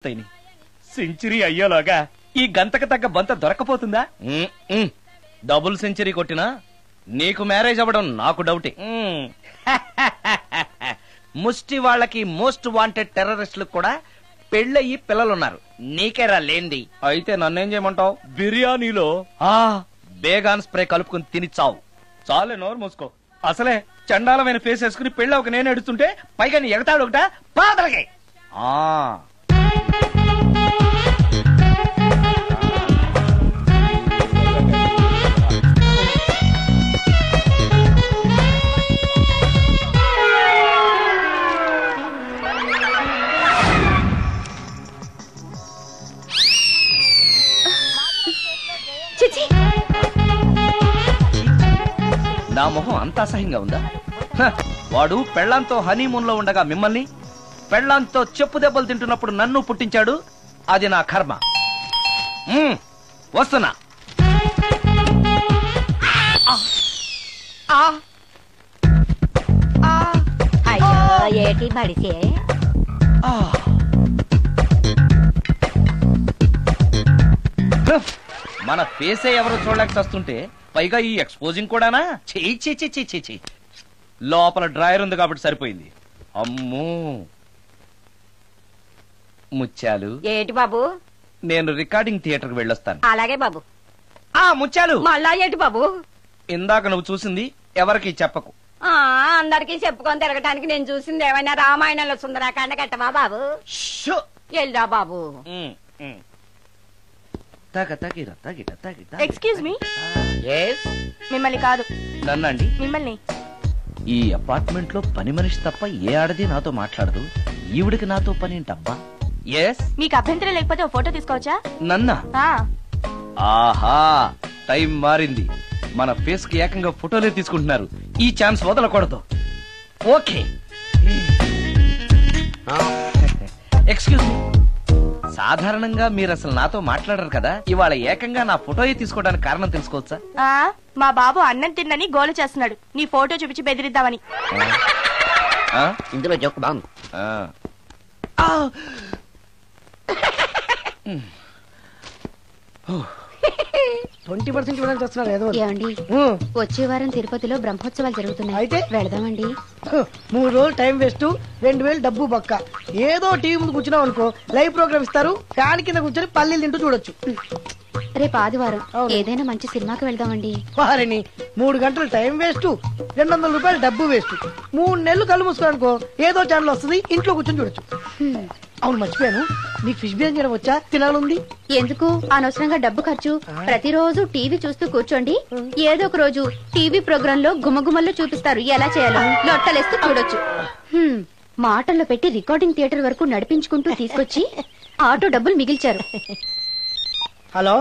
Century అయ్యేలోగా ఈ గంతకు తగ్గ బంత దొరకపోతుందా? Double century కొట్టినా నీకు మ్యారేజ్ అవ్వడం నాకు డౌటే. ముష్టి వాళ్ళకి మోస్ట్ వాంటెడ్ టెర్రరిస్టులకు కూడా పెళ్ళయి పిల్లలున్నారు. నీకేరా లేంది. అయితే నన్నేం చేయమంటావు? బిర్యానీలో బేగాన్ స్ప్రే కలుపుకుని తిని చావు. చాలే, నోరు మూసుకో. అసలే చండాలమైన ఫేస్ వేసుకుని పెళ్ళి ఒక నేను ఎడుతుంటే పైగా నీ ఎగతాడు ఒకట పాదలకి. నా మొహం అంత అసహ్యంగా ఉందా? వాడు పెళ్లాంతో హనీమూన్ లో ఉండగా మిమ్మల్ని, పెళ్లాంతో చెప్పు దెబ్బలు తింటున్నప్పుడు నన్ను పుట్టించాడు. అది నా కర్మ. వస్తున్నా. ఏటి బడిసే మన ఫేసే ఎవరు చూడలేక వస్తుంటే పైగా ఈ ఎక్స్పోజింగ్ కూడానా? చెయ్యి. లోపల డ్రాయర్ ఉంది కాబట్టి సరిపోయింది. అమ్మో ముత్యాలు. ఏటి బాబు? నేను రికార్డింగ్ థియేటర్ కి వెళ్ళొస్తాను. అలాగే బాబు. ముత్యాలు, మళ్ళా ఏటి బాబు? ఇందాక నువ్వు చూసింది ఎవరికి చెప్పకు. అందరికి చెప్పుకొని తిరగటానికి నేను చూసింది ఏమైనా రామాయణంలో సుందరాకాండ కట్టవా బాబు? ఎల్దా బాబు. Excuse me. మిమ్మల్ని కాదు. నన్నండి. మిమ్మల్ని. ఈ అపార్ట్మెంట్ లో పని మనిషి తప్ప ఏ ఆడది నాతో మాట్లాడదు. ఈవిడికి నాతో పని ఏంటబ్బా? మీకు అభ్యంతరం లేకపోతే ఓ ఫోటో తీసుకోవచ్చా? నన్నా? ఆహా, టైం మారింది. మన ఫేస్ కి ఏకంగా ఫోటోలే తీసుకుంటున్నారు. ఈ ఛాన్స్ వదలకూడదు. ఓకే. Excuse me. సాధారణంగా మీరు అసలు నాతో మాట్లాడరు కదా. ఇవాళ ఏకంగా నా ఫోటోయే తీసుకోవడానికి కారణం తెలుసుకోవచ్చా? మా బాబు అన్నం తిన్నని గోలు చేస్తున్నాడు. నీ ఫోటో చూపించి బెదిరిద్దామని. ఇందులో జోక్ బాగుంది. 20% ఇవ్వడానికి వస్తున్నారు ఏదో. ఏమండి, వచ్చే వారం తిరుపతిలో బ్రహ్మోత్సవాలు జరుగుతున్నాయి. అయితే వెళదామండి. 3 రోజులు టైం వేస్ట్, 2000 డబ్బు బొక్క. ఏదో టీవీ ముందు కూర్చున్నావు అనుకో, లైవ్ ప్రోగ్రామ్ ఇస్తారు. ఫ్యాన్ కింద కూర్చొని పల్లీలు తింటూ చూడొచ్చు. రేపు ఆదివారం ఏదైనా మంచి సినిమాకి వెళ్దామండి. వారిని 3 గంటలు టైం వేస్ట్, 200 రూపాయలు డబ్బు వేస్ట్. 3 నెలలు కళ్ళు మూసుకో అనుకో, ఏదో ఛానల్ వస్తుంది, ఇంట్లో కూర్చొని చూడొచ్చు. అవును, మర్చిపోయాను, నీకు ఫిష్ బిర్యానీ చేయడం వచ్చా? తినాలుంది. ఎందుకు అనవసరంగా డబ్బు ఖర్చు? ప్రతిరోజు టీవీ చూస్తూ కూర్చోండి. ఏదో ఒక రోజు టీవీ ప్రోగ్రామ్ లో గుమ్మగుమ్మల్లో చూపిస్తారు ఎలా చేయాలో. లొట్టలేస్తూ చూడొచ్చు. మాటల్లో పెట్టి రికార్డింగ్ థియేటర్ వరకు నడిపించుకుంటూ తీసుకొచ్చి ఆటో డబ్బులు మిగిల్చారు. హలో,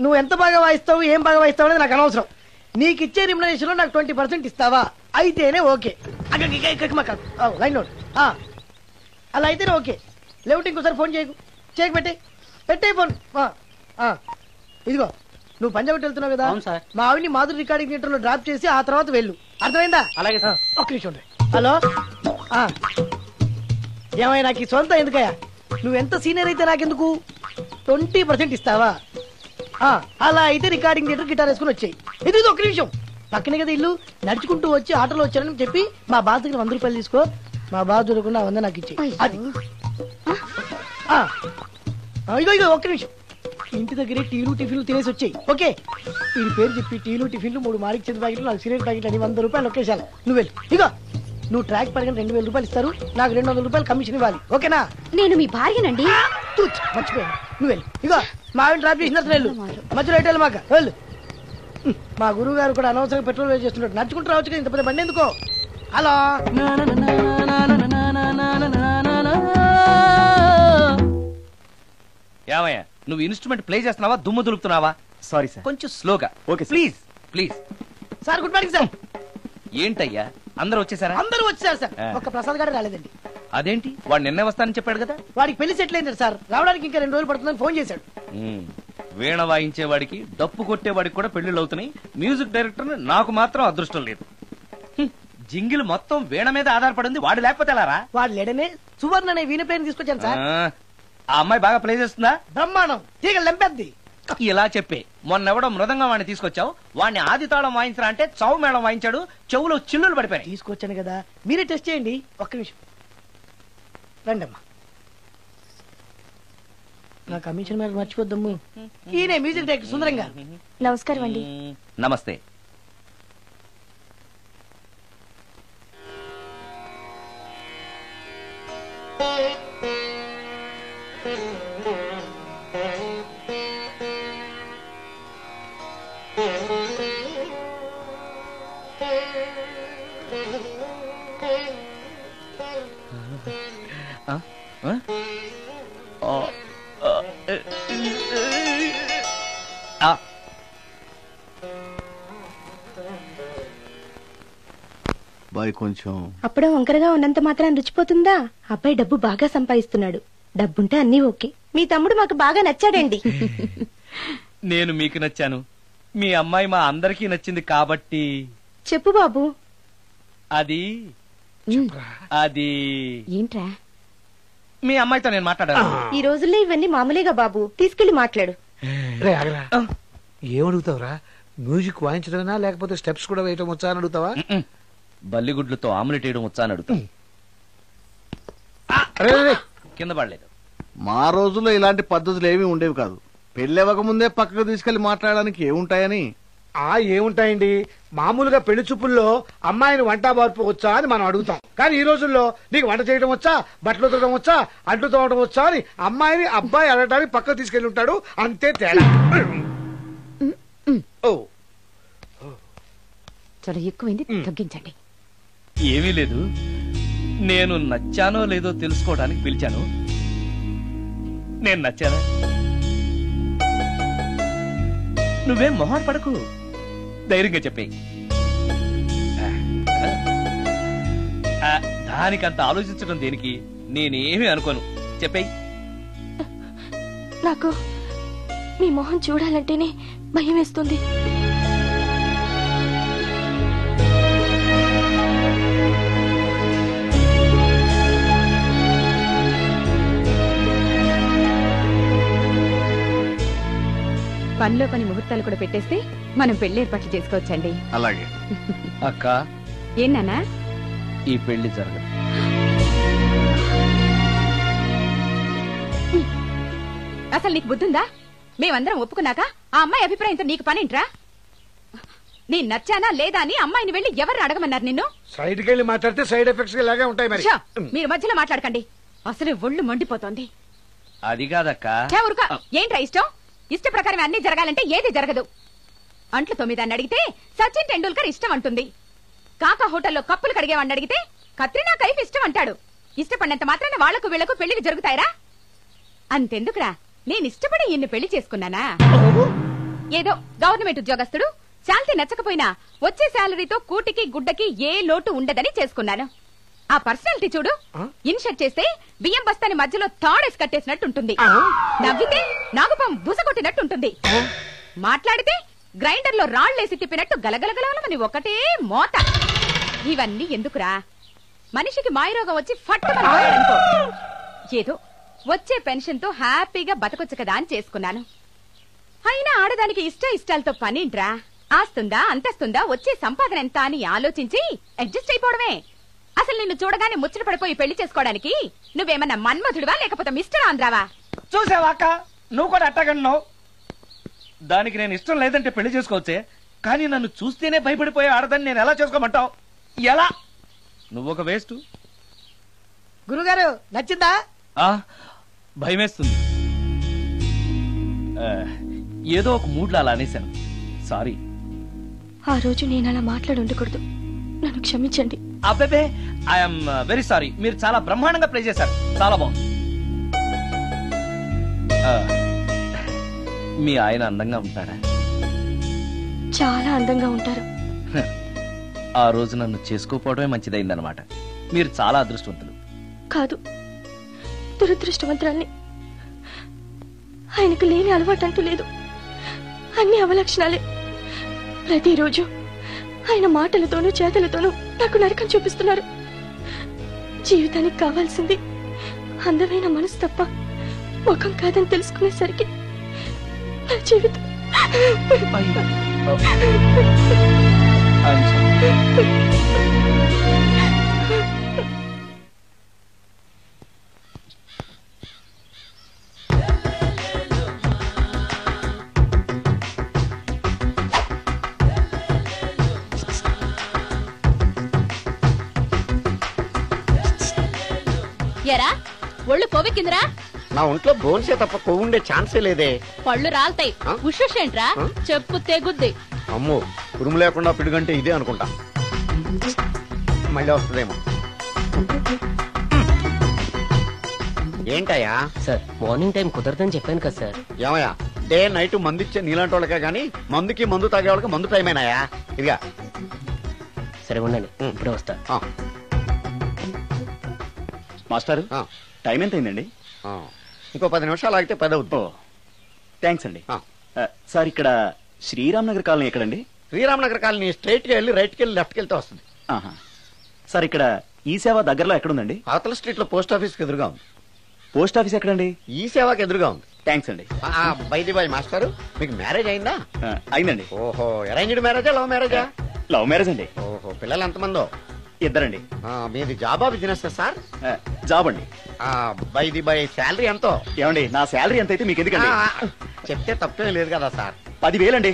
నువ్వు ఎంత బాగా వాయిస్తావు, ఏం బాగా వాయిస్తావు అనేది నాకు అనవసరం. నీకు ఇచ్చే రిమ్యునరేషన్ లో నాకు 20% ఇస్తావా? అయితేనే ఓకే. Line note. అలా అయితేనే ఓకే. లేవుటి ఇంకోసారి ఫోన్ చేయకు పెట్టే ఫోన్. ఇదిగో, నువ్వు పంజాబ్ వెళ్తున్నావు కదా, మా ఆవిని మాధురి రికార్డింగ్ థియేటర్ లో డ్రాప్ చేసి ఆ తర్వాత వెళ్ళు. అర్థమైందా? అలాగే. ఒక్క నిమిషం. హలో, ఏమై నాకు ఈ సొంత ఎందుకయ్యా? నువ్వెంత సీనియర్ అయితే నాకెందుకు? 20% ఇస్తావా? అలా అయితే రికార్డింగ్ థియేటర్ గిటార్ వేసుకుని వచ్చాయి. ఇది ఒక్క నిమిషం. పక్కనే కదా ఇల్లు, నడుచుకుంటూ వచ్చి ఆటోలో వచ్చారని చెప్పి మా బాధ దగ్గర 100 రూపాయలు తీసుకో. మా బాధ దొరకకుండా 100 నాకు ఇచ్చే. అది ఇగో ఒక్క నిమిషం. ఇంటి దగ్గరే టీలు టిఫిన్లు తినేసి వచ్చాయి. ఓకే, వీడి పేరు చెప్పి టీలు టిఫిన్లు 3 మాడికి చెంది ప్యాకెట్లు, 4 సిగరెట్ ప్యాకెట్లు అని 100 రూపాయలు ఒకేసారి. నువ్వు వెళ్ళి ఇగో, నువ్వు ట్రాక్ పడగానే 2000 రూపాయలు ఇస్తారు. నాకు 200 రూపాయలు కమిషన్ ఇవ్వాలి. ఓకేనా? నేను మీ భార్యనండి. మర్చిపోయాను. నువ్వు వెళ్ళి ఇగో, మా ఆవిడ డ్రాప్ చేసిన వెళ్ళు. మధ్యలో ఎటు మాక వెళ్ళు. మా గురువు గారు కూడా అనవసరంగా పెట్రోల్ వేస్ట్ చేస్తున్నాడు. నడుచుకుంటూ రావచ్చు కదా, ఇంత పెద్ద బండి ఎందుకో. హలో, ఏమయ్యా, నువ్వు ఇన్స్ట్రుమెంట్ ప్లే చేస్తున్నావా, దుమ్ము దులుపుతున్నావా? సారీ సార్, కొంచెం స్లోగా. Okay please. Sir good morning sir. ఏంటయ్యా, అందరూ వచ్చేసారా? అందరూ వచ్చేసారు సార్, ఒక్క ప్రసాద్ గారు రాలేదండి. అదేంటి, వాడు నిన్నే వస్తానని చెప్పాడు కదా. వాడికి పెళ్లి సెటిల్ అయింది సార్, రావడానికి ఇంకా 2 రోజులు పడుతుందని ఫోన్ చేశాడు. వీణ వాయించేవాడికి, డప్పు కొట్టేవాడికి కూడా పెళ్లిళ్ళు అవుతున్నాయి. మ్యూజిక్ డైరెక్టర్ నాకు మాత్రం అదృష్టం లేదు. జింగిల్ మొత్తం వీణ మీద ఆధారపడింది. వాడు లేకపోతే ఎలా రా? వాడు లేడనే సువర్ణ అనే వీణ ప్లేయర్ తీసుకొచ్చాను సార్. ఆ అమ్మాయి బాగా ప్లే చేస్తుందా? బ్రహ్మాండం, తీగ లెంపెద్ది. ఇలా చెప్పే మొన్నెవడో మృదంగం వాడిని తీసుకొచ్చావు, వాడిని ఆది తాళం వాయించరా అంటే చౌ మేళం వాయించాడు, చెవులో చిల్లులు పడిపోయాయి. తీసుకొచ్చాను కదా, మీరే టెస్ట్ చేయండి. ఒక్క నిమిషం రండమ్మా. నా కమిషన్ మీద మర్చిపోద్దమ్ము. ఈయనే మ్యూజిక్ డైరెక్టర్ సుందరం గారు. నమస్కారం అండి. నమస్తే. బాయ్ కొంచెం అప్పుడే వంకరగా ఉన్నంత మాత్రం రుచిపోతుందా? అబ్బాయి డబ్బు బాగా సంపాదిస్తున్నాడు. డబ్బుంటే అన్నీ ఓకే. మీ తమ్ముడు మాకు బాగా నచ్చాడండి. నేను మీకు నచ్చాను, మీ అమ్మాయి మా అందరికీ నచ్చింది కాబట్టి. చెప్పు బాబు. అది అది ఏంట్రా? మీ అమ్మాయితో నేను మాట్లాడాను. ఈ రోజుల్లో ఇవన్నీ మామూలుగా బాబు, తీసుకెళ్లి మాట్లాడు. ఏమడుగుతావురా? మ్యూజిక్ వాయించడమేనా లేకపోతే స్టెప్స్ కూడా వేయటం వచ్చా అని అడుగుతావా? బల్లిగుడ్లతో ఆమ్లెట్ వేయడం వచ్చా అని అడుగుతా. కింద పడలేదు. మా రోజుల్లో ఇలాంటి పద్ధతులు ఏమీ ఉండేవి కాదు. పెళ్ళవక ముందే పక్కకు తీసుకెళ్లి మాట్లాడడానికి ఏముంటాయని. ఏముంటాయండి, మామూలుగా పెళ్లి చూపుల్లో అమ్మాయిని వంట బార్పు వచ్చా అని మనం అడుగుతాం. కానీ ఈ రోజుల్లో నీకు వంట చేయడం వచ్చా, బట్టలు ఉతకడం వచ్చా, అంట్లు తోవడం వచ్చా అని అమ్మాయిని అబ్బాయి అడగడానికి పక్కకు తీసుకెళ్లి ఉంటాడు. అంతే తేడా. ఓ చాలా ఎక్కువైంది, తగ్గించండి. ఏమీ లేదు, నేను నచ్చానో లేదో తెలుసుకోవడానికి పిలిచాను. నేను నచ్చానా? నువ్వేం మొహం పడకు, ధైర్యంగా చెప్పే. దానికంత ఆలోచించడం దేనికి? నేనేమీ అనుకోను, చెప్పేయి. నాకు మీ మొహం చూడాలంటేనే భయం వేస్తుంది. పనిలో పని ముహూర్తాలు కూడా పెట్టేస్తే మనం పెళ్లి ఏర్పాట్లు చేసుకోవచ్చండి. అలాగే అక్క, ఏనానా ఈ పెళ్లి జరగదు. అసలు నీకు బుద్ధుందా? మేమందరం ఒప్పుకున్నాక ఆ అమ్మాయి అభిప్రాయంతో నీకు పనింట్రా? నేను నచ్చానా లేదా అని అమ్మాయిని వెళ్ళి ఎవరు అడగమన్నారు నిన్ను? సైడ్కి వెళ్ళి మాట్లాడితే సైడ్ ఎఫెక్ట్స్ ఇలాగే ఉంటాయి. మరి ఛ, మీరు మధ్యలో మాట్లాడకండి, అసలు ఒళ్ళు మండిపోతోంది. అది కాదక్క. ఏంట్రా ఇష్టం? ఇష్ట ప్రకారం అన్ని జరగాలంటే ఏది జరగదు. అంట్లు 9 అని అడిగితే సచిన్ టెండూల్కర్ ఇష్టం అంటుంది. కాకా హోటల్లో కప్పులు కడిగేవాడిని అడిగితే కత్రినా కైఫ్ ఇష్టం అంటాడు. ఇష్టపడినంత మాత్రాన వాళ్లకు వీళ్లకు పెళ్లికి జరుగుతాయరా? అంతెందుకురా, నేను ఇష్టపడి ఇన్ని పెళ్లి చేసుకున్నానా? ఏదో గవర్నమెంట్ ఉద్యోగస్తుడు, శాలరీ నచ్చకపోయినా వచ్చే శాలరీతో కూటికి గుడ్డకి ఏ లోటు ఉండదని చేసుకున్నాను. ఆ పర్సనాలిటీ చూడు, ఇన్షర్ట్ చేస్తే బియ్యం బస్తాని మధ్యలో తాడేసి కట్టేసినట్టుంటుంది. నవ్వితే నాగుపం బుసగొట్టినట్టుంటుంది. మాట్లాడితే గ్రైండర్ లో రాళ్లేసి తిప్పినట్టు గలగలగలమని ఒకటే మోత. ఇవన్నీ ఎందుకురా? మనిషికి మాయరోగం వచ్చి ఫట్టుమని పోయాడనుకో, ఏదో వచ్చే పెన్షన్ తో హ్యాపీగా బతకొచ్చు కదా అని చేసుకున్నాను. అయినా ఆడదానికి ఇష్టాలతో పనింట్రా? ఆస్తుందా, అంతస్తుందా, వచ్చే సంపాదన ఎంత అని ఆలోచించి అడ్జస్ట్ అయిపోవడమే. అసలు నిన్ను చూడగానే ముచ్చట పడిపోయి పెళ్లి చేసుకోవడానికి నువ్వేమన్నా మన్మధుడివా లేకపోతే మిస్టర్ ఆంధ్రావా? చూసావా అక్క, నువ్వు కూడా అట్టగన్నావు. దానికి నేను ఇష్టం లేదంటే పెళ్లి చేసుకోవచ్చే, కానీ నన్ను చూస్తేనే భయపడిపోయే ఆడదని నేను ఎలా చేసుకోమంటావు? ఎలా? నువ్వు ఒక వేస్ట్. గురుగారు నచ్చిందా? భయమేస్తుంది. ఏదో ఒక మూడ్లో అలా అనేశాను, సారీ. ఆ రోజు నేను అలా మాట్లాడి ఉండకూడదు, నన్ను క్షమించండి. అబ్బే, ఐఎమ్ వెరీ సారీ. మీరు చాలా బ్రహ్మాండంగా ప్లే చేశారు, చాలా బాగుంది. మీ ఆయన అందంగా ఉంటాడా? చాలా అందంగా ఉంటారు. ఆ రోజు నన్ను చేసుకోపోవడమే మంచిదైందనమాట. మీరు చాలా అదృష్టవంతులు. కాదు, దురదృష్టవంతురాల్ని. ఆయనకు లేని అలవాటు అంటూ లేదు, అన్ని అవలక్షణాలే. ప్రతిరోజు ఆయన మాటలతోనూ చేతలతోనూ నాకు నరకం చూపిస్తున్నారు. జీవితానికి కావాల్సింది అందమైన మనసు తప్ప ముఖం కాదని తెలుసుకునేసరికి నా జీవితం ఎరా ఒళ్ళు కొవ్వెక్కిందిరా? నా ఒంట్లో బోన్సే తప్ప కొవ్వు ఉండే ఛాన్సే లేదే. పళ్ళు రాల్తాయి. ఉషేంట్రా చెప్పు తెగుద్ది. అమ్మో ఉరుము లేకుండా పిడుగంటే ఇదే అనుకుంటా. మళ్ళీ వస్తుందేమో. ఏంటయ్యా? సార్ మార్నింగ్ టైం కుదరదని చెప్పాను కదా సార్. ఏమయ్యా డే నైట్ మందు ఇచ్చే నీలాంటి వాళ్ళకే గానీ మందుకి మందు తాగే వాళ్ళకి మందు టైమేనాయా? ఇదిగా సరే ఉండండి, ఇప్పుడే వస్తా. మాస్టర్ టైం ఎంత అయిందండి? ఇంకో 10 నిమిషాలు ఆగితే 10 అవుతుంది. థ్యాంక్స్ అండి. సార్ ఇక్కడ శ్రీరామ్ నగర్ కాలనీ ఎక్కడండి? శ్రీరామ్ నగర్ కాలనీ స్ట్రైట్ గా వెళ్ళి రైట్ కి వెళ్ళి లెఫ్ట్ కి వెళ్తే వస్తుంది. సార్ ఇక్కడ ఈ సేవ దగ్గరలో ఎక్కడుందండి? అవతల స్ట్రీట్ లో పోస్ట్ ఆఫీస్ కి ఎదురుగా ఉంది. పోస్ట్ ఆఫీస్ ఎక్కడండి? ఈ సేవకి ఎదురుగా ఉంది. థ్యాంక్స్ అండి. బైది బాయ్ మాస్టర్, మీకు మ్యారేజ్ అయిందా? అయిందండి. ఓహో, అరేంజ్డ్ మ్యారేజా లవ్ మ్యారేజా? లవ్ మ్యారేజ్ అండి. ఓహో, పిల్లలు ఎంతమందో? ఇద్దరండి. మీది జాబా బిజినెస్ సార్? జాబ్ అండి. బైది బాయ్ శాలరీ ఎంతో? ఏమండి నా శాలరీ ఎంత అయితే మీకు ఎందుకండి? చెప్తే తప్పేం లేదు కదా సార్. 10,000 అండి.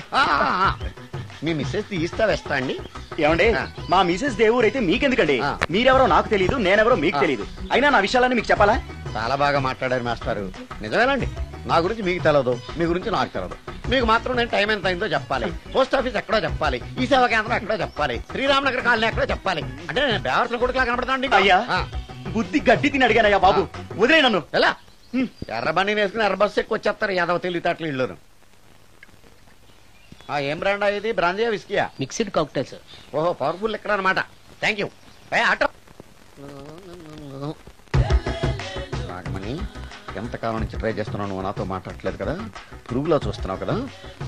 మీ మిస్సెస్ తీస్తా వేస్తా అండి. ఏమండి మా మిసెస్ దేవూర్ అయితే మీకెందుకండి? మీరెవరో నాకు తెలియదు, నేనెవరో మీకు తెలియదు. అయినా నా విషయాలని మీకు చెప్పాలా? చాలా బాగా మాట్లాడారు మాస్టారు. నిజమేనండి, నా గురించి మీకు తెలదు, మీ గురించి నాకు తెలదు. మీకు మాత్రం నేను టైం ఎంత అయిందో చెప్పాలి, పోస్ట్ ఆఫీస్ ఎక్కడో చెప్పాలి, ఈ సేవా కేంద్రం ఎక్కడో చెప్పాలి, శ్రీరామ్ నగర్ కాలనీ ఎక్కడో చెప్పాలి. అంటే నేను బేవర్సల కొడుకులా కనపడతాను. అయ్యా బుద్ధి గడ్డి తిని అడిగానయ్యా బాబు, వదిలే నన్ను. ఎలా ఎర్ర బండి వేసుకుని ఎర్ర బస్సు ఎక్కువ వచ్చేస్తారు యాదవ తెలివితేటలు ఇళ్ళను. ఏం బ్రాండ్ ఇది? బ్రాంజియా విస్కియా? Mixed cocktail sir. ఓహో, పవర్ఫుల్ ఎక్కడ అనమాట. Thank you. ఆటో నాగమణి, ఎంతకాలం నుంచి ట్రై చేస్తున్నావు, నువ్వు నాతో మాట్లాడట్లేదు కదా, పురుగులో చూస్తున్నావు కదా,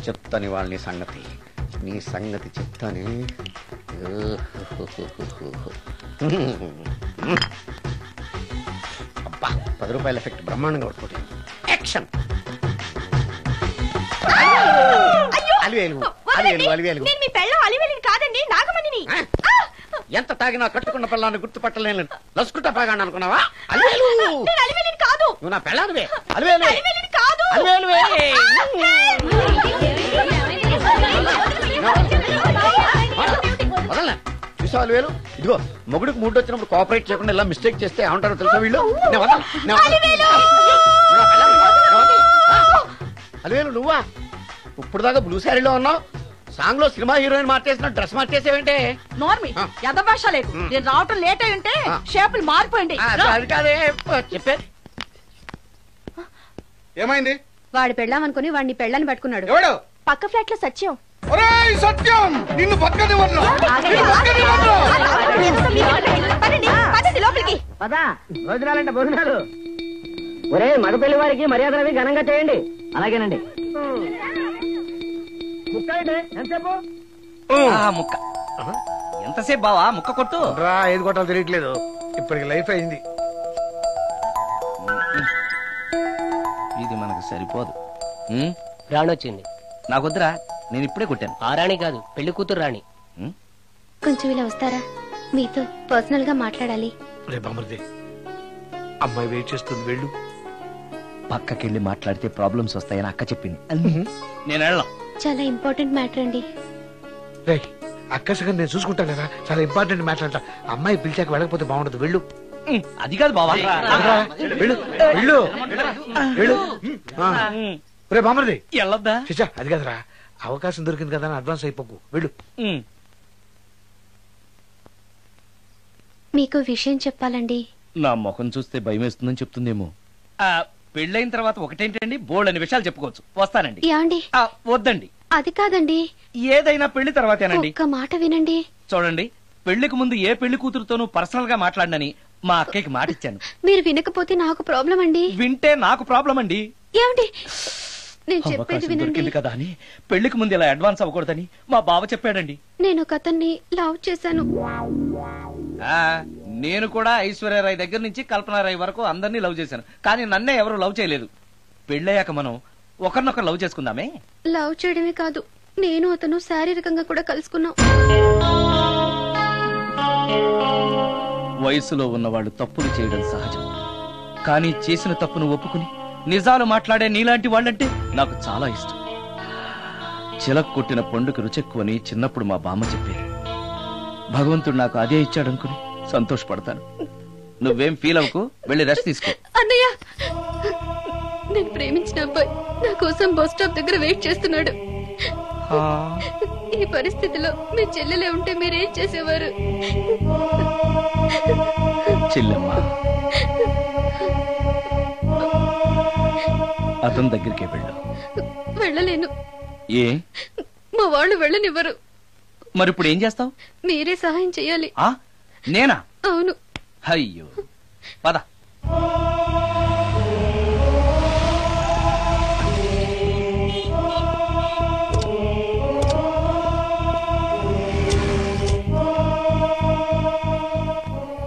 చెప్తాను వాళ్ళ నీ సంగతి చెప్తానే. అబ్బా, 10 రూపాయల ఎఫెక్ట్ బ్రహ్మాండంగా పడుతుంది. యాక్షన్. ఎంత తాగినా కట్టుకున్న పిల్లాన్ని గుర్తుపట్టలేను లసుకుంటా పాగాను అనుకున్నావా? అలివేలు నువ్వు నా పిల్లానివే. అలివేలు వదలనా? చూసావు అలివేలు? ఇదిగో మొగుడికి మూడు వచ్చినప్పుడు కోఆపరేట్ చేయకుండా ఇలా మిస్టేక్ చేస్తే ఏమంటారో తెలుసా వీళ్ళు? అలివేలు నువ్వా? ఇప్పుడు దాకా బ్లూ శారీలో ఉన్నావు, సాంగ్ లో సినిమా హీరోయిన్ మార్చేసిన డ్రెస్ మార్చేసేవంటే? నోర్మి యథభాష లేదు. నేను రావటం లేట్ అయి ఉంటే షేపులు మారిపోయింది. అది కాదే చెప్పేది. ఏమైంది? వాడు పెళ్ళామనుకుని వాడిని పెళ్ళని పట్టుకున్నాడు. ఎవడు? పక్క ఫ్లాట్ లో సత్యం. సత్యం నిన్ను పక్కనివ్వను. లోపలికి భోజనాలంటే భోజనాలు. ఒరే మగ పెళ్లి వారికి మర్యాదలవి ఘనంగా చేయండి. అలాగేనండి. ముక్క ఎంతసేపు బావా ముక్క కొట్టు. ఏది కొట్టాలో తెలియట్లేదు, ఇప్పటికి లైఫ్ అయింది. ఇది మనకు సరిపోదు. రాణొచ్చింది. నాకొద్దురా, నేను ఇప్పుడే కొట్టాను. ఆ రాణి కాదు, పెళ్లి కూతురు రాణి. కొంచెం ఇలా వస్తారా? మీతో పర్సనల్ గా మాట్లాడాలి. అమ్మాయి వెయిట్ చేస్తుంది, వెళ్ళు. పక్కకెళ్ళి మాట్లాడితే ప్రాబ్లమ్స్ వస్తాయని అక్క చెప్పింది. నేను వెళ్ళాం. చాలా ఇంపార్టెంట్ మ్యాటర్ అండి. అక్కసగా నేను చూసుకుంటాను కదా, చాలా ఇంపార్టెంట్ మ్యాటర్ అంట. అమ్మాయి పిలిచాక వెళ్ళకపోతే బాగుండదు, వెళ్ళు. అది కాదు బావా, వెళ్ళు వెళ్ళు వెళ్ళు. రే బామర్ది వెళ్ళొద్దా? చిచ్చా, అది కదరా, అవకాశం దొరికింది కదా అని అడ్వాన్స్ అయిపోకు, వెళ్ళు. మీకు విషయం చెప్పాలండి. నా ముఖం చూస్తే భయం వేస్తుందని చెప్తుందేమో. పెళ్ళైన తర్వాత ఒకటేంటండి, బోల్డ్ అనే విషయాలు చెప్పుకోవచ్చు. వస్తానండి. యాండి? వద్దండి. అది కాదండి, ఏదైనా పెళ్లి తర్వాతేనండి. ఒక్క మాట వినండి. చూడండి, పెళ్లికి ముందు ఏ పెళ్లి కూతురుతోనూ పర్సనల్ గా మాట్లాడనని మా అక్కకి మాట ఇచ్చాను. మీరు వినకపోతే నాకు ప్రాబ్లం అండి. వింటే నాకు ప్రాబ్లం అండి. ఏమండి, నేను చెప్పేది వినండి కదా అని పెళ్లికి ముందు ఇలా అడ్వాన్స్ అవ్వకూడదని మా బావ చెప్పాడండి. నేను ఒక అతన్ని లవ్ చేశాను. నేను కూడా ఐశ్వర్యరాయ్ దగ్గర నుంచి కల్పనారాయ్ వరకు అందరినీ లవ్ చేశాను, కానీ నన్నే ఎవరు లవ్ చేయలేదు. పెళ్ళయ్యాక మనం ఒకరినొకరు లవ్ చేసుకుందామే. లవ్ చేయడమే కాదు, నేను అతను శారీరకంగా కూడా కలుసుకున్నాం. వయసులో ఉన్నవాళ్ళు తప్పులు చేయడం సహజం, కానీ చేసిన తప్పును ఒప్పుకుని నిజాలు మాట్లాడే నీలాంటి వాళ్ళంటే నాకు చాలా ఇష్టం. చిలక కొట్టిన పండుగ రుచెక్కువని చిన్నప్పుడు మా బామ్మ చెప్పేది. భగవంతుడు నాకు అదే ఇచ్చాడనుకుని సంతోషపడతాను. నువ్వేం ఫీల్ అవ్వకు, వెళ్ళి రెస్ట్ తీసుకో. అన్నయ్య, నేను ప్రేమించిన అబ్బాయి నా కోసం బస్ స్టాప్ దగ్గర వెయిట్ చేస్తున్నాడు. ఈ పరిస్థితిలో మీ చెల్లెలే ఉంటే మీరేం చేసేవారు? చెల్లెమ్మ, అతని దగ్గరికే వెళ్ళు. వెళ్ళలేను. ఏ? మా వాళ్ళు వెళ్ళనివ్వరు. మరిప్పుడు ఏం చేస్తావు? మీరే సహాయం చెయ్యాలి. నేనా? అవును. అయ్యో, పద.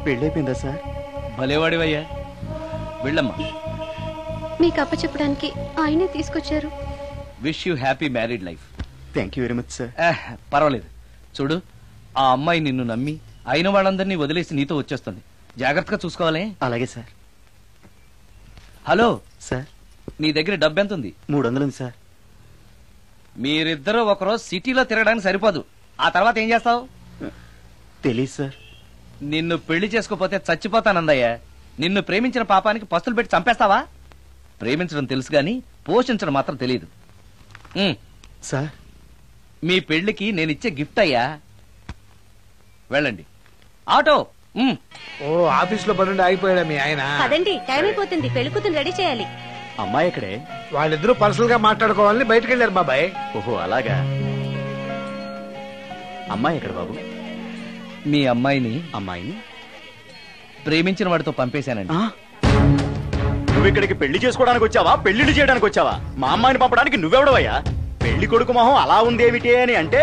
పెళ్ళైపోయిందా సార్? భలేవాడివయ్యా, వెళ్ళమ్మా. మీకు అప్పచెప్పడానికి ఆయనే తీసుకొచ్చారు. Wish you happy married life. Thank you very much sir. పర్వాలేదు. చూడు, ఆ అమ్మాయి నిన్ను నమ్మి అయిన వాళ్ళందరినీ వదిలేసి నీతో వచ్చేస్తుంది. జాగ్రత్తగా చూసుకోవాలి. అలాగే సార్. హలో సార్, నీ దగ్గర డబ్బు ఎంత ఉంది? 300 ఉంది సార్. మీరిద్దరూ ఒకరోజు సిటీలో తిరగడానికి సరిపోదు. ఆ తర్వాత ఏం చేస్తావు? తెలీదు సార్. నిన్ను పెళ్లి చేసుకోపోతే చచ్చిపోతానందయ్యా. నిన్ను ప్రేమించిన పాపానికి పస్తులు పెట్టి చంపేస్తావా? ప్రేమించడం తెలుసు గాని పోషించడం మాత్రం తెలియదు. సార్, మీ పెళ్లికి నేనిచ్చే గిఫ్ట్ అయ్యా. వెళ్ళండి. ఆటో. ఓ, ఆఫీస్ లో పనుండి ఆగిపోయాడా మీ ఆయన? అదండి, టైం అయిపోతుంది, పెళ్లి కూతురు రెడీ చేయాలి. అమ్మాయి ఎక్కడే? వాళ్ళిద్దరూ పర్సనల్ గా మాట్లాడుకోవాలని బయటకు వెళ్ళారు బాబాయ్. ఓహో, అలాగా. అమ్మాయి ఎక్కడ బాబు? మీ అమ్మాయిని ప్రేమించిన వాడితో పంపేశానండి. నువ్వు ఇక్కడికి పెళ్లి చేసుకోవడానికి వచ్చావా, పెళ్లిళ్ళు చేయడానికి వచ్చావా? మా అమ్మాయిని పంపడానికి నువ్వెవడవయ్యా? పెళ్లి కొడుకు మొహం అలా ఉందేమిటి అని అంటే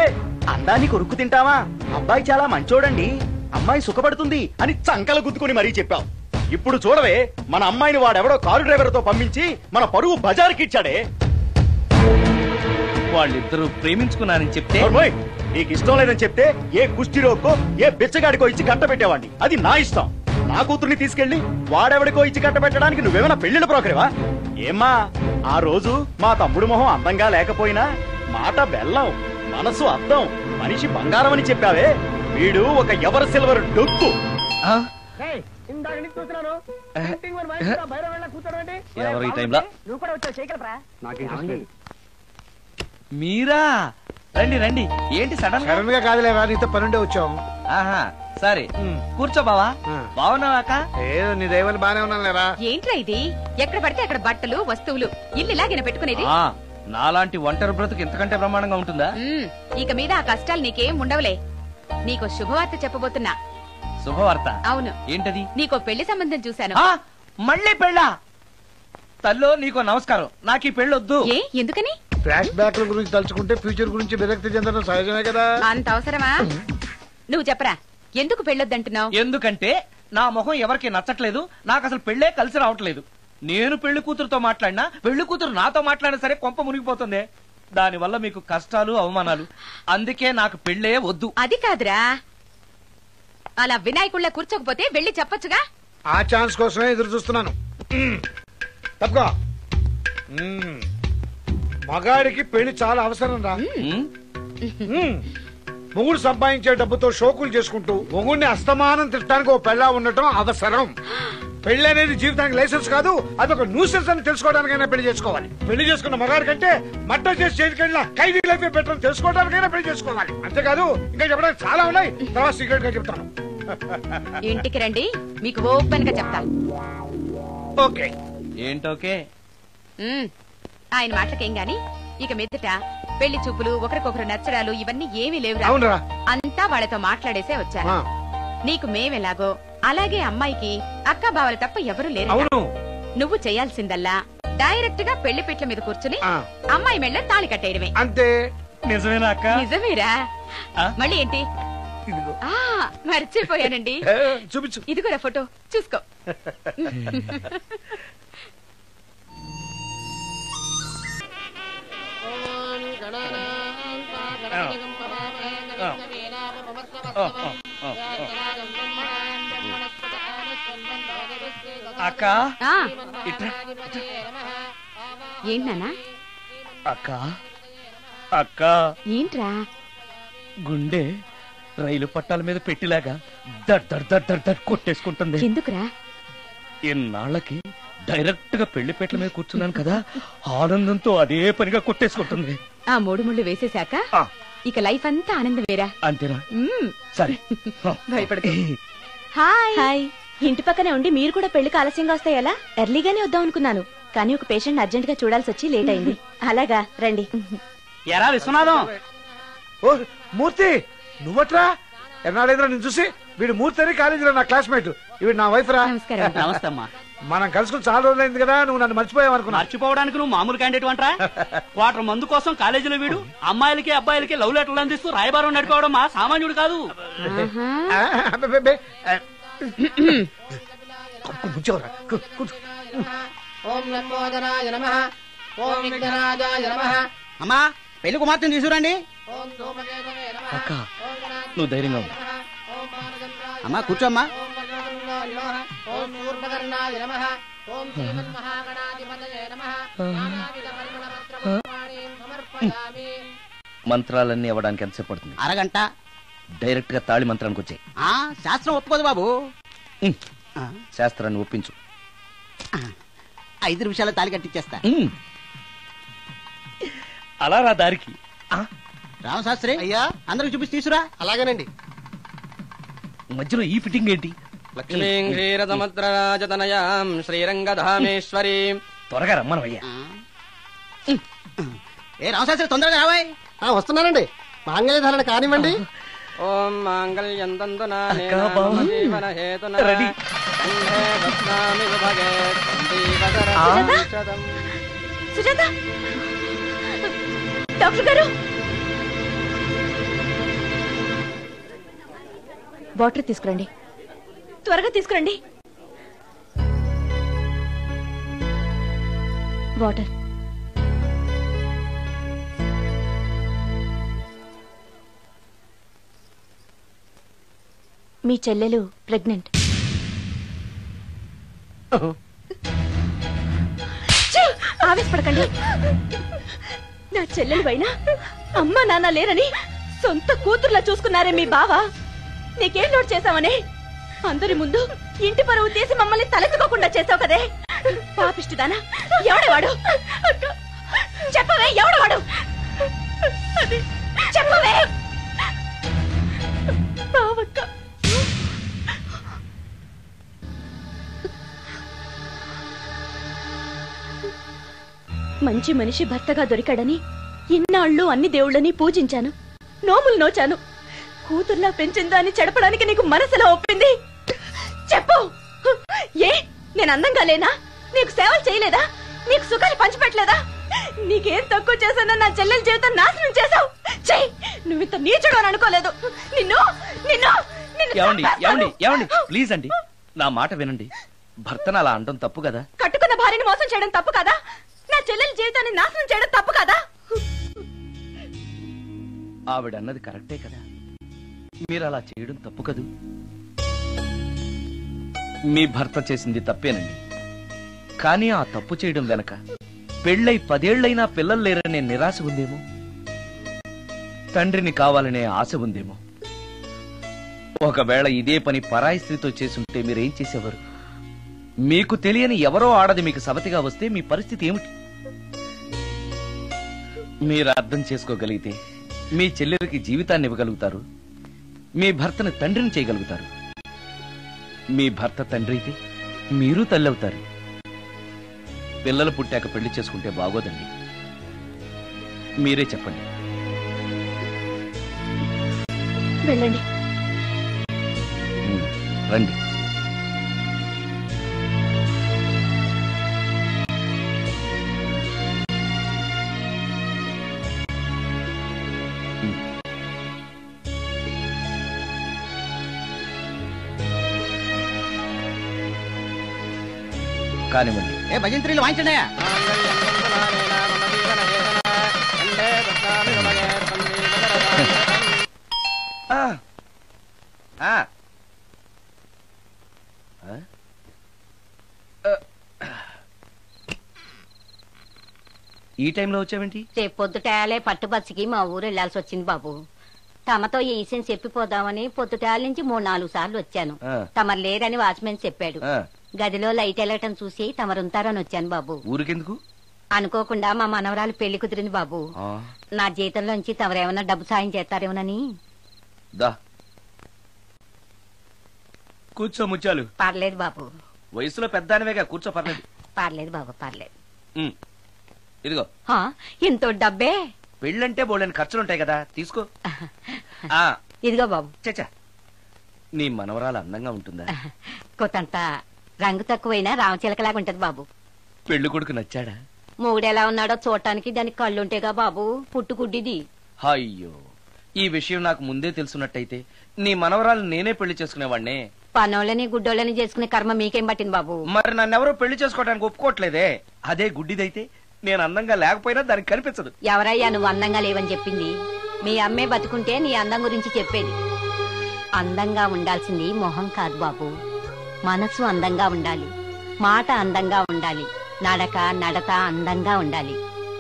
అందాన్ని కొరుక్కు తింటావా? అబ్బాయి చాలా మంచోడండి, అమ్మాయి సుఖపడుతుంది అని చంకలు గుద్దుకుని మరీ చెప్పావు. ఇప్పుడు చూడవే, మన అమ్మాయిని వాడెవడో కారు డ్రైవర్ తో పంపించి మన పరువు బజారుకి ఇచ్చాడే. వాళ్ళిద్దరూ ప్రేమించుకున్నారని చెప్తే, నీకు ఇష్టం లేదని చెప్తే ఏ కుష్టిరోకో ఏ బిచ్చగాడికో ఇచ్చి కట్ట పెట్టేవాడిని. అది నా ఇష్టం. నా కూతుర్ని తీసుకెళ్లి వాడెవడికో ఇచ్చి కట్ట పెట్టడానికి నువ్వేమైనా పెళ్లిళ్ళ బ్రోకరేవా? ఏమ్మా, ఆ రోజు మా తమ్ముడు మొహం అందంగా లేకపోయినా మాట బెల్లం, మనసు అద్దం, మనిషి బంగారం అని చెప్పావే. వీడు ఒక ఎవరు సిల్వర్ డొక్కు. ఎవరు ఈ టైంలో? మీరా? రండి రండి. ఏంటి సడన్ గా కాదులేవా, నీతో పనుండే వచ్చాం. ఆహా, సరే కూర్చో బావా. బాగున్నావాక? ఏదో నీ దైవాలు బానే ఉన్నాను లేరా. ఏంట్రా ఇది? ఎక్కడ పడితే అక్కడ బట్టలు వస్తువులు ఇల్లు ఇలాగిన పెట్టుకునేది. నాలాంటి ఒంటరి బ్రతుకు ఎంతకంటే బ్రహ్మాండంగా ఉంటుందా? ఇక మీద ఆ కష్టాలు నీకేం ఉండవులే. నీకో శుభవార్త చెప్పబోతున్నా. శుభవార్త? అవును. ఏంటది? నీకో పెళ్లి సంబంధం చూశాను. మళ్ళీ పెళ్ళా? తల్లో నీకో నమస్కారం, నాకు ఈ పెళ్ళొద్దు. ఏ, ఎందుకని? ఫ్లాష్ బ్యాక్ గురించి తలుచుకుంటే ఫ్యూచర్ గురించి విరక్తి చెందడం సహజమే కదా. అంత అవసరమా? నువ్వు చెప్పరా, ఎందుకు పెళ్ళొద్దంటున్నావు? ఎందుకంటే నా మొహం ఎవరికి నచ్చట్లేదు, నాకు అసలు పెళ్ళే కలిసి రావట్లేదు. నేను పెళ్లి కూతురుతో మాట్లాడినా, పెళ్లి కూతురు నాతో మాట్లాడినా సరే కొంప మునిగిపోతుంది. దానివల్ల మీకు కష్టాలు అవమానాలు. అందుకే నాకు పెళ్ళే వద్దు. అది కాదురా, అలా వినాయకుళ్ళ కూర్చోకపోతే వెళ్ళి చెప్పొచ్చుగా. ఆ ఛాన్స్ కోసమే ఎదురు చూస్తున్నాను. తప్పుకో. మగాడికి పెళ్లి చాలా అవసరం రా. మొగుడు సంపాదించే డబ్బుతో షోకులు చేసుకుంటూ మొగుడిని అస్తమానం తిట్టడానికి ఓ పెళ్ళా ఉండటం అవసరం. పెళ్లి అనేది జీవితానికి లైసెన్స్ కాదు, అదొక న్యూసెన్స్ అని తెలుసుకోవడానికైనా పెళ్లి చేసుకోవాలి. పెళ్లి చేసుకున్న మగాడి కంటే మట్ట చేసి చేతికెళ్ళిన ఖైదీ లైఫ్ బెటర్ అని తెలుసుకోవడానికైనా పెళ్లి చేసుకోవాలి. అంతేకాదు ఇంకా చెప్పడానికి చాలా ఉన్నాయి, తర్వాత సీక్రెట్ గా చెప్తాను. ఇంటికి రండి, మీకు ఓపెన్ గా చెప్తా. ఓకే. ఏంటోకే? ఆయన మాటలకేం గాని ఇక మీదట పెళ్లి చూపులు, ఒకరికొకరు నచ్చడాలు ఇవన్నీ ఏమీ లేవురా. అంతా వాళ్ళతో మాట్లాడేసే వచ్చారు. నీకు మేమెలాగో అలాగే అమ్మాయికి అక్క బావలు తప్ప ఎవరూ లేరు. నువ్వు చేయాల్సిందల్లా డైరెక్ట్ గా పెళ్లి పెట్ల మీద కూర్చుని అమ్మాయి మెళ్ళ తాళి కట్టేయడమే. అంతే. నిజమేనా అక్క? నిజమేరా. మళ్ళీ ఏంటి? మర్చిపోయానండి, చూపించు. ఇదిగోరా ఫోటో, చూసుకో. అక్క ఆ, ఇట్రా. ఏంటి నాన్న? అక్క అక్క ఏంట్రా? గుండె రైలు పట్టాల మీద పెట్టిలాగా దడ్ దడ్ దడ్ దడ్ దడ్ కొట్టేసుకుంటుంది. ఎందుకురా? ఇన్నాళ్ళకి డైరెక్ట్ గా పెళ్లిపేటల మీద కూర్చున్నాను కదా, ఆనందంతో అదే పనిగా కొట్టేసుకుంటుంది. ఆ 3 ముళ్ళు వేసేశాక ఆ. ఇక లైఫ్ అంతా ఆనందం వేరా. అంతేనా? సరే. భయపడకు. Hi hi. ఇంటి పక్కనే ఉండి మీరు కూడా పెళ్లికి ఆలస్యంగా వస్తే ఎలా? ఎర్లీగానే వద్దాం అనుకున్నాను, కానీ ఒక పేషెంట్ అర్జెంట్ గా చూడాల్సి వచ్చి లేట్ అయింది. అలాగా రండి. ఎరా విశ్వనాథం, ఓ మూర్తి నువ్వట్రా? ఎన్నాడైందిరా నేను చూసి? వీడు మూర్తి అని కాలేజీలో నా క్లాస్మేట్, వీడు నా వైఫ్ రా. నమస్కారం. నమస్తే అమ్మా. మనం కలుసుకుని చాలా రోజులైంది కదా, నువ్వు నన్ను మర్చిపోయావు అనుకున్నా. మర్చిపోవడానికి నువ్వు మామూలు క్యాండిడేట్ అంటరా? క్వార్టర్ మందు కోసం కాలేజీలో వీడు అమ్మాయిలకి అబ్బాయిలకి లవ్ లెటర్లు అందిస్తూ రాయబారం నడుకోవడం మా సామాన్యుడు కాదు. కూర్చోరా. అమ్మా పెళ్లి కుమార్తెను తీసుకురండి. అక్క నువ్వు ధైర్యంగా ఉండు. అమ్మా కూర్చోమ్మా. మంత్రాలన్నీ అవ్వడానికి ఎంతసేపు పడుతుంది? అరగంట. డైరెక్ట్ గా తాళి మంత్రానికి వచ్చాయి. శాస్త్రం ఒప్పుకోదు బాబు. శాస్త్రాన్ని ఒప్పించు. 5 నిమిషాలు తాళి కట్టించేస్తా. అలా రా దారికి. రామశాస్త్రి అయ్యా అందరికి చూపించి తీసురా. అలాగేనండి. మధ్యలో ఈ ఫిట్టింగ్ ఏంటి? లక్ష్మీం క్షీరసముద్రరాజతనయాం శ్రీరంగధామేశ్వరీ. త్వరగా రమ్మనవయ్యా. ఏ రామశాస్త్రి తొందరగా రావాయ్. వస్తున్నానండి. మాంగళ్యధారణ కానివ్వండి. ఓం మాంగళ్యం తంతునా అక్కా, బావ. జీవన హేతునా రెడీ. కంఠే బధ్నామి విభగే సుజాత? సుజాత డాక్టర్ గారు, వాటర్ తీసుకురండి. త్వరగా తీసుకురండి. వాటర్. మీ చెల్లెలు ప్రెగ్నెంట్. ఆవేశపడకండి. నా చెల్లెలు అయినా అమ్మ నాన్న లేరని సొంత కూతుర్లా చూసుకున్నారే మీ బావ. నీకేం లోటు చేశావనే అందరి ముందు ఇంటి పరువు తీసి మమ్మల్ని తలెత్తుకోకుండా చేసావు కదే. పాపిష్టిదానా, ఎవడేవాడు? చెప్పవే, ఎవడవాడు? చెప్పవే. బావక్క, మంచి మనిషి భర్తగా దొరికాడని ఇన్నాళ్ళు అన్ని దేవుళ్ళని పూజించాను, నోములు నోచాను. కూతుర్లా పెంచిందా అని చెడపడానికి నీకు మనసులో ఒప్పింది. చెప్పు, ఏ నేను అందంగా లేనా? నీకు సేవలు చేయలేదా? నీకు సుఖాలు పంచిపెట్టలేదా? నీకేం తక్కువ చేశానో నా చెల్లెల జీవితం నాశనం చేశావు. చెయ్యి, నువ్వు ఇంత నీచుడు అని అనుకోలేదు. నిన్ను నిన్ను ఏమండి ప్లీజ్ అండి, నా మాట వినండి. భర్తను అలా అనడం తప్పు కదా? కట్టుకున్న భార్యని మోసం చేయడం తప్పు కదా? నా చెల్లెల జీవితాన్ని నాశనం చేయడం తప్పు కదా? ఆవిడన్నది కరెక్టే కదా, మీరు అలా చేయడం తప్పు కదూ. మీ భర్త చేసింది తప్పేనండి, కానీ ఆ తప్పు చేయడం వెనక పెళ్ళై 10 ఏళ్లైనా పిల్లలు లేరనే నిరాశ ఉందేమో, తండ్రిని కావాలనే ఆశ ఉందేమో. ఒకవేళ ఇదే పని పరాయి స్త్రీతో చేసుంటే మీరేం చేసేవారు? మీకు తెలియని ఎవరో ఆడది మీకు సవతిగా వస్తే మీ పరిస్థితి ఏమిటి? మీరు అర్థం చేసుకోగలిగితే మీ చెల్లెలకి జీవితాన్ని ఇవ్వగలుగుతారు, మీ భర్తను తండ్రిని చేయగలుగుతారు. మీ భర్త తండ్రి అయితే మీరు తల్లి అవుతారు. పిల్లలు పుట్టాక పెళ్లి చేసుకుంటే బాగోదండి. మీరే చెప్పండి. వెళ్ళండి. రండి. కానివ్వండి. ఏ భజంత్రీలు వాయించండి. ఈ టైంలో వచ్చావేంటి? రేపు పొద్దుటాలే పట్టుబచ్చికి మా ఊరు వెళ్లాల్సి వచ్చింది బాబు. తమతో ఈ విషయం చెప్పిపోదామని పొద్దుటాల నుంచి 3-4 సార్లు వచ్చాను. ఆ. తమరు లేరని వాచ్మెన్ చెప్పాడు. ఆ. గదిలో లైట్ వెళ్ళటం చూసి తమరుంటారని వచ్చాను బాబు. ఊరికెందుకు? అనుకోకుండా మా మనవరాలు పెళ్లి కుదిరింది బాబు. ఆ. నా జీతంలోంచి తమరేమన్నా డబ్బు సాయం చేస్తారేమోనని. దా కూర్చో ముత్యాలు. పర్లేదు బాబు, వయసులో పెద్దానివేగా, కూర్చో, పర్లేదు. పర్లేదు బాబు, పర్లేదు. ఇదిగో హా, ఇంతో డబ్బే. పెళ్ళంటే బోళ్ళని ఖర్చులుంటాయి కదా, తీసుకో. ఆ ఇదిగో బాబు. చచ్చా, నీ మనవరాలు అందంగా ఉంటుందా? కొత్తంత రంగు తక్కువైనా రామచిలకలాగా ఉంటది బాబు. పెళ్లి కొడుకు నచ్చాడా? మూడెలా ఉన్నాడో చూడటానికి దానికి కళ్ళుంటేగా బాబు, పుట్టుకుడ్డిది. అయ్యో, ఈ విషయం నాకు ముందే తెలుసున్నట్టయితే నీ మనవరాలు నేనే పెళ్లి చేసుకునేవాడినే. పనోళ్ళని గుడ్డోళ్ళని చేసుకునే కర్మ మీకేం పట్టింది బాబు? మరి నన్నెవరూ పెళ్లి చేసుకోవడానికి ఒప్పుకోవట్లేదే. అదే గుడ్డిదైతే నేను అందంగా లేకపోయినా దానికి కనిపించదు. ఎవరయ్యా నువ్వు అందంగా లేవని చెప్పింది? మీ అమ్మే బతుకుంటే నీ అందం గురించి చెప్పేది. అందంగా ఉండాల్సింది మొహం కాదు బాబు, మనసు అందంగా ఉండాలి, మాట అందంగా ఉండాలి, నడత అందంగా ఉండాలి.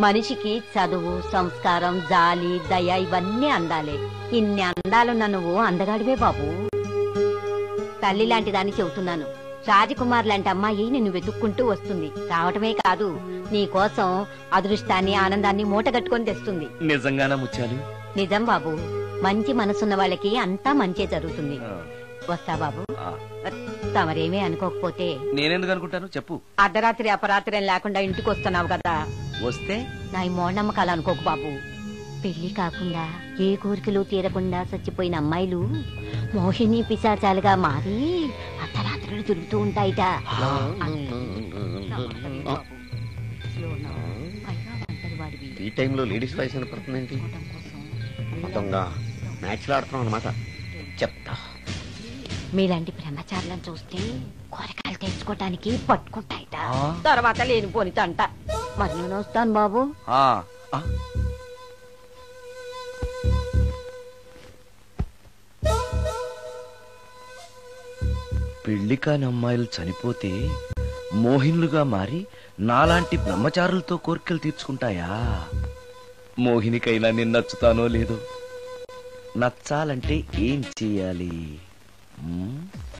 మనిషికి చదువు, సంస్కారం, జాలి, దయ ఇవన్నీ అందాలే. ఇన్ని అందాలున్న నువ్వు అందగాడివే బాబు. తల్లి లాంటి దాన్ని చెబుతున్నాను. రాజకుమార్ లాంటి అమ్మాయి నిన్ను వెతుక్కుంటూ వస్తుంది. రావటమే కాదు, నీ కోసం అదృష్టాన్ని, ఆనందాన్ని మూటగట్టుకొని తెస్తుంది. నిజంగానా ముత్యాలు? నిజం బాబు, మంచి మనసున్న వాళ్ళకి అంతా మంచే జరుగుతుంది. వస్తా బాబు. తమరేమీ అనుకోకపోతే. నేనెందుకు అనుకుంటాను చెప్పు. అర్ధరాత్రి అపరాత్రి లేకుండా ఇంటికి వస్తున్నావు కదా, వస్తే నా ఈ మూఢనమ్మకాలు అనుకోకు బాబు. పెళ్లి కాకుండా ఏ కోరికలు తీరకుండా చచ్చిపోయిన అమ్మాయిలు మోహిని పిశాచాలుగా మారి అర్ధరాత్రులు తిరుగుతూ ఉంటాయిట. ఈ టైంలో లేడీస్ వాయిస్ వినపడుతుందేంటి? మొత్తంగా మ్యాచ్లు ఆడుతున్నాం అనమాట. చెప్తా. మీలాంటి బ్రహ్మచారులను చూస్తే కోరికలు తెచ్చుకోవటానికి పట్టుకుంటాయిట, తర్వాత లేనిపోనిత అంట. మరి నేను వస్తాను బాబు. పెళ్లి కాని అమ్మాయిలు చనిపోతే మోహిన్లుగా మారి నాలాంటి బ్రహ్మచారులతో కోరికలు తీర్చుకుంటాయా? మోహినికైనా నేను నచ్చుతానో లేదో. నచ్చాలంటే ఏం చెయ్యాలి?